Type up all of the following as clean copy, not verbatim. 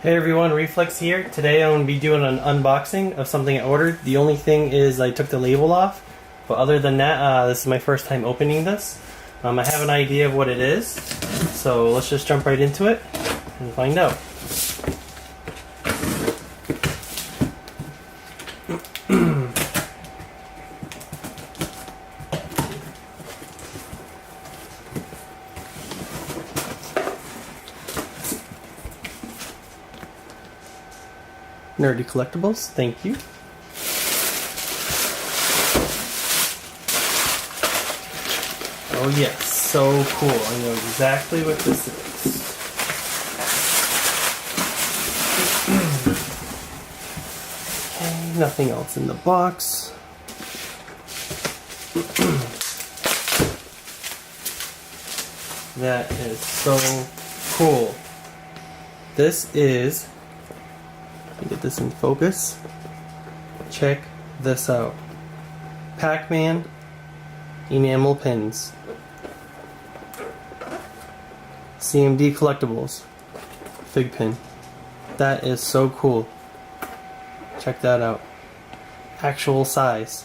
Hey everyone, Reflex here. Today I'm going to be doing an unboxing of something I ordered. The only thing is I took the label off, but other than that, this is my first time opening this. I have an idea of what it is, so let's just jump right into it and find out. Nerdy Collectables, thank you. Oh yes, so cool. I know exactly what this is. Okay, nothing else in the box. That is so cool. This is, let me get this in focus. Check this out. Pac-Man Enamel pins. CMD Collectables. FiGPiN. That is so cool. Check that out. Actual size.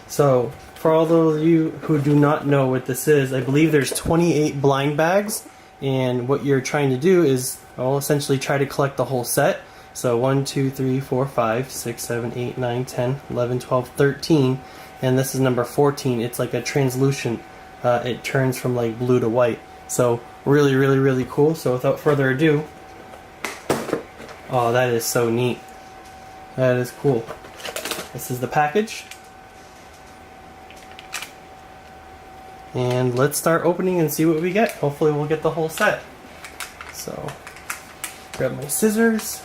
So, for all those of you who do not know what this is, I believe there's 28 blind bags, and what you're trying to do is, well, essentially try to collect the whole set. So 1, 2, 3, 4, 5, 6, 7, 8, 9, 10, 11, 12, 13, and this is number 14. It's like a translucent, it turns from like blue to white. So really, really, really cool. So without further ado, oh, that is so neat. That is cool. This is the package. And let's start opening and see what we get. Hopefully we'll get the whole set. So, grab my scissors,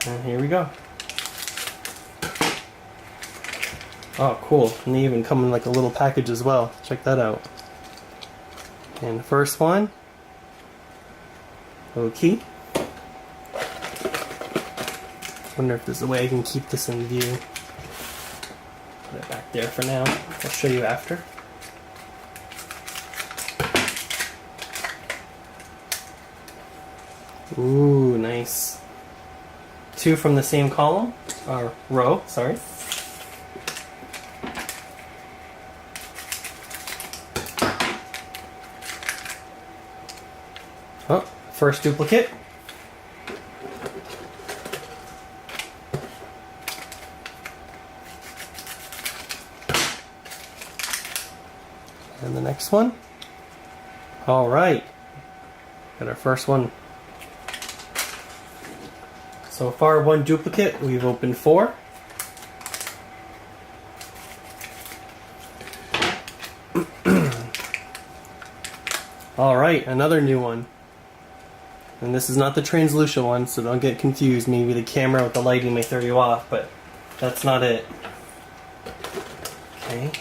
and here we go. Oh, cool. And they even come in like a little package as well. Check that out. And the first one, okay. Wonder if there's a way I can keep this in view. Put it back there for now. I'll show you after. Ooh, nice. 2 from the same column, or row, sorry. Oh, first duplicate. And the next one. All right, got our first one. So far, 1 duplicate. We've opened 4. Alright, another new one. And this is not the translucent one, so don't get confused. Maybe the camera with the lighting may throw you off, but that's not it. Okay.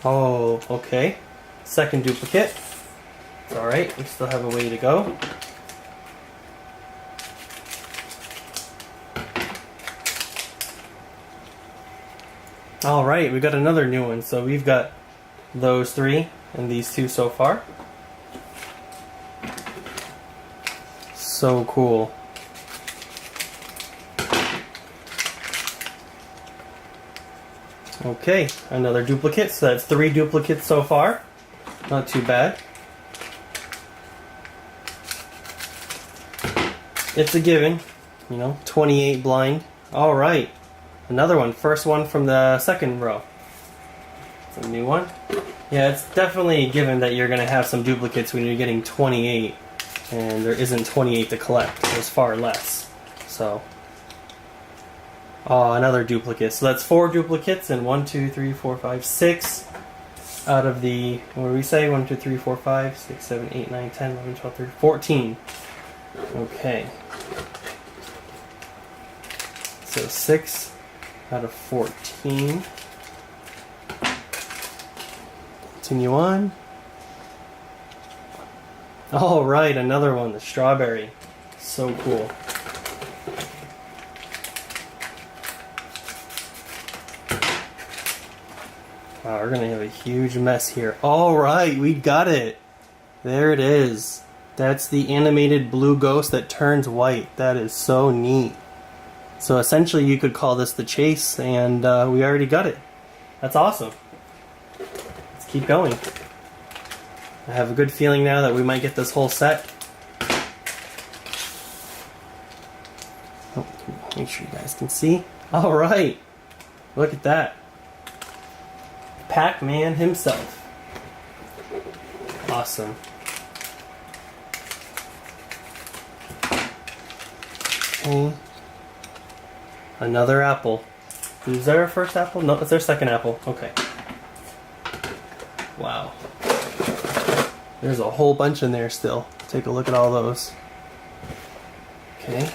Oh, okay. Second duplicate. It's alright, we still have a way to go. Alright, we got another new one. So we've got those 3 and these 2 so far. So cool. Okay, another duplicate, so that's 3 duplicates so far. Not too bad. It's a given, you know, 28 blind. Alright, another one, first one from the second row. It's a new one. Yeah, it's definitely a given that you're going to have some duplicates when you're getting 28, and there isn't 28 to collect, there's far less. So, oh, another duplicate. So that's 4 duplicates, and 1, 2, 3, 4, 5, 6 out of the, what do we say? 1, 2, 3, 4, 5, 6, 7, 8, 9, 10, 11, 12, 13, 14. Okay. So 6 out of 14. Continue on. Alright, another one, the strawberry. So cool. Wow, we're gonna have a huge mess here. Alright, we got it! There it is. That's the animated blue ghost that turns white. That is so neat. So essentially you could call this the chase, and we already got it. That's awesome. Let's keep going. I have a good feeling now that we might get this whole set. Oh, make sure you guys can see. Alright! Look at that. Pac-Man himself. Awesome. Okay. Another apple. Is there a first apple? No, it's their second apple. Okay. Wow. There's a whole bunch in there still. Take a look at all those. Okay.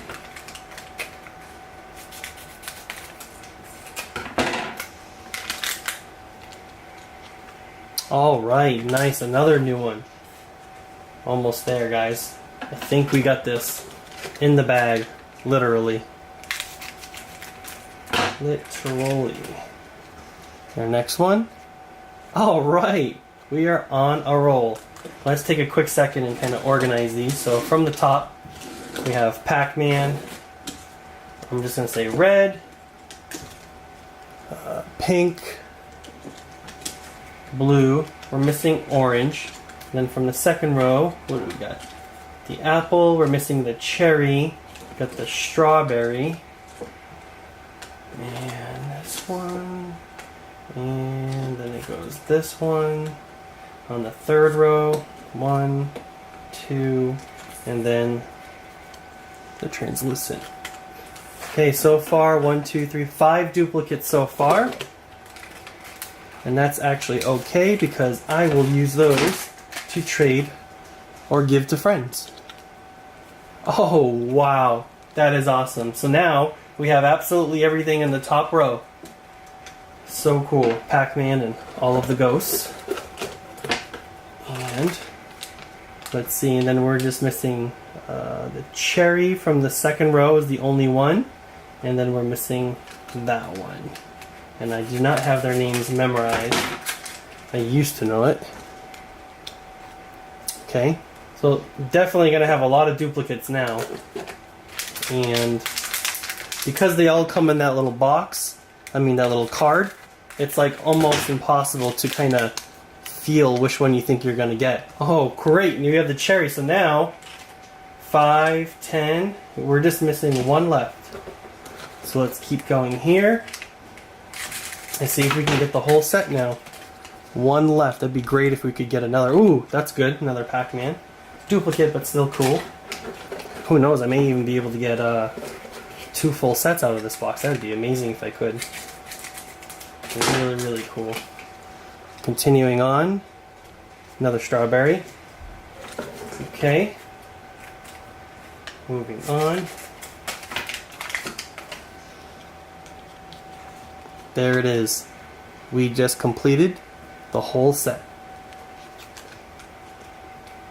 Alright, nice. Another new one. Almost there, guys. I think we got this in the bag. Literally. Literally. Our next one. Alright, we are on a roll. Let's take a quick second and kind of organize these. So from the top, we have Pac-Man. I'm just going to say red, pink, blue. We're missing orange. Then from the second row, what do we got? The apple, we're missing the cherry. Got the strawberry. And this one. And then it goes this one. On the third row. 1, 2, and then the translucent. Okay, so far 1, 2, 3, 5 duplicates so far. And that's actually okay because I will use those to trade or give to friends. Oh, wow. That is awesome. So now we have absolutely everything in the top row. So cool. Pac-Man and all of the ghosts. And let's see, and then we're just missing the cherry from the second row is the only one. And then we're missing that one. And I do not have their names memorized. I used to know it. Okay. So definitely going to have a lot of duplicates now. And because they all come in that little box, that little card, it's like almost impossible to kind of feel which one you think you're going to get. Oh, great. And you have the cherry. So now, 5, 10, we're just missing one left. So let's keep going here. And see if we can get the whole set now. One left. That'd be great if we could get another. Ooh, that's good. Another Pac-Man. Duplicate, but still cool. Who knows? I may even be able to get 2 full sets out of this box. That would be amazing if I could. Really, really cool. Continuing on. Another strawberry. Okay. Moving on. There it is. We just completed the whole set.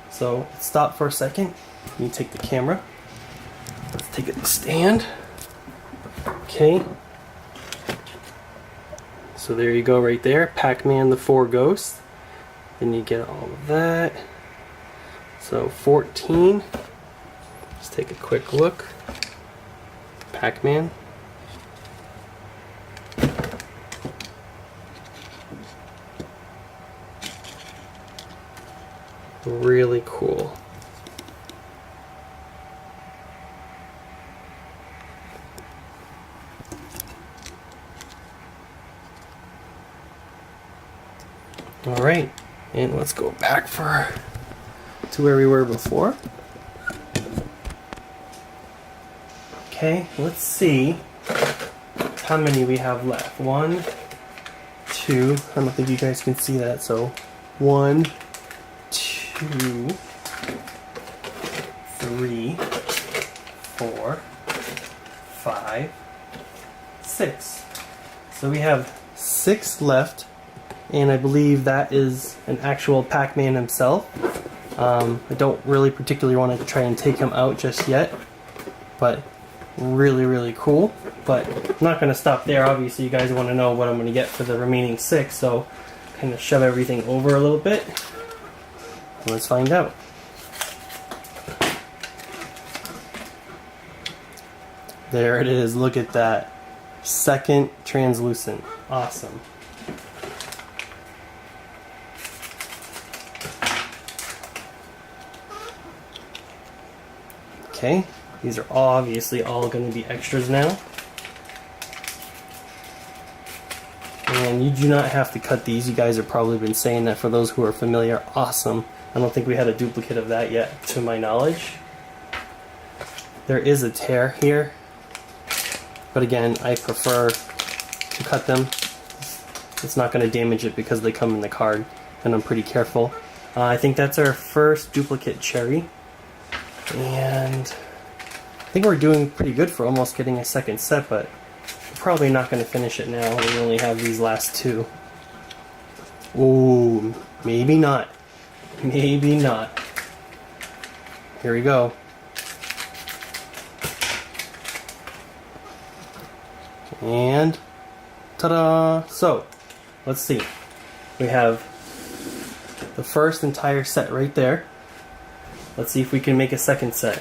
So let's stop for a second. You take the camera. Let's take it to stand. Okay. So there you go right there. Pac-Man the 4 ghosts. Then you get all of that. So 14. Let's take a quick look. Pac-Man. Really cool. All right, and let's go back to where we were before. Okay, let's see how many we have left. 1, 2. I don't think you guys can see that. So 1, 2, 3, 4, 5, 6. So we have 6 left, and I believe that is an actual Pac-Man himself. I don't really particularly want to try and take him out just yet, but Really, really cool. But I'm not going to stop there. Obviously, you guys want to know what I'm going to get for the remaining 6, so kind of shove everything over a little bit. Let's find out. There it is. Look at that. Second translucent. Awesome. Okay, these are obviously all going to be extras now. And you do not have to cut these. You guys have probably been saying that. For those who are familiar, awesome. I don't think we had a duplicate of that yet, to my knowledge. There is a tear here, but again, I prefer to cut them. It's not going to damage it because they come in the card, and I'm pretty careful. I think that's our first duplicate cherry. And I think we're doing pretty good for almost getting a second set, but we're probably not going to finish it now. We only have these last 2. Ooh, maybe not. Maybe not. Here we go. And ta-da! So, let's see. We have the first entire set right there. Let's see if we can make a second set.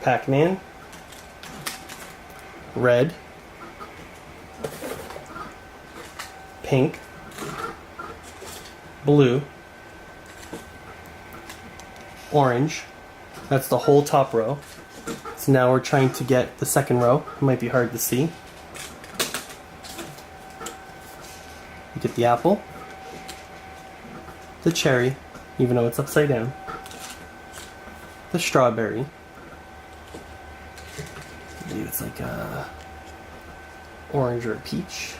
Pac-Man, red, pink, blue, orange. That's the whole top row. So now we're trying to get the second row. It might be hard to see. You get the apple, the cherry, even though it's upside down, the strawberry. I believe it's like a orange or a peach.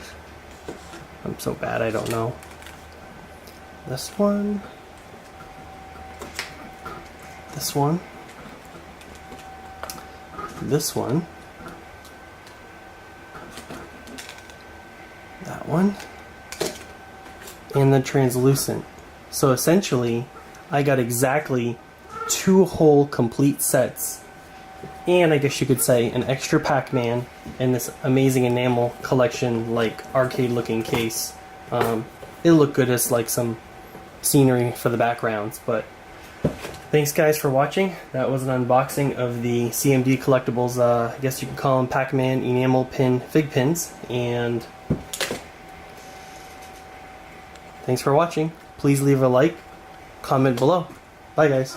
I'm so bad, I don't know. This one. This one. This one. That one. And the translucent. So essentially, I got exactly 2 whole complete sets, and I guess you could say an extra Pac-Man and this amazing enamel collection, like arcade looking case. It'll look good as like some scenery for the backgrounds. But thanks guys for watching. That was an unboxing of the CMD Collectables, I guess you could call them Pac-Man enamel pin FiGPiNS, and thanks for watching. Please leave a like, comment below. Bye guys.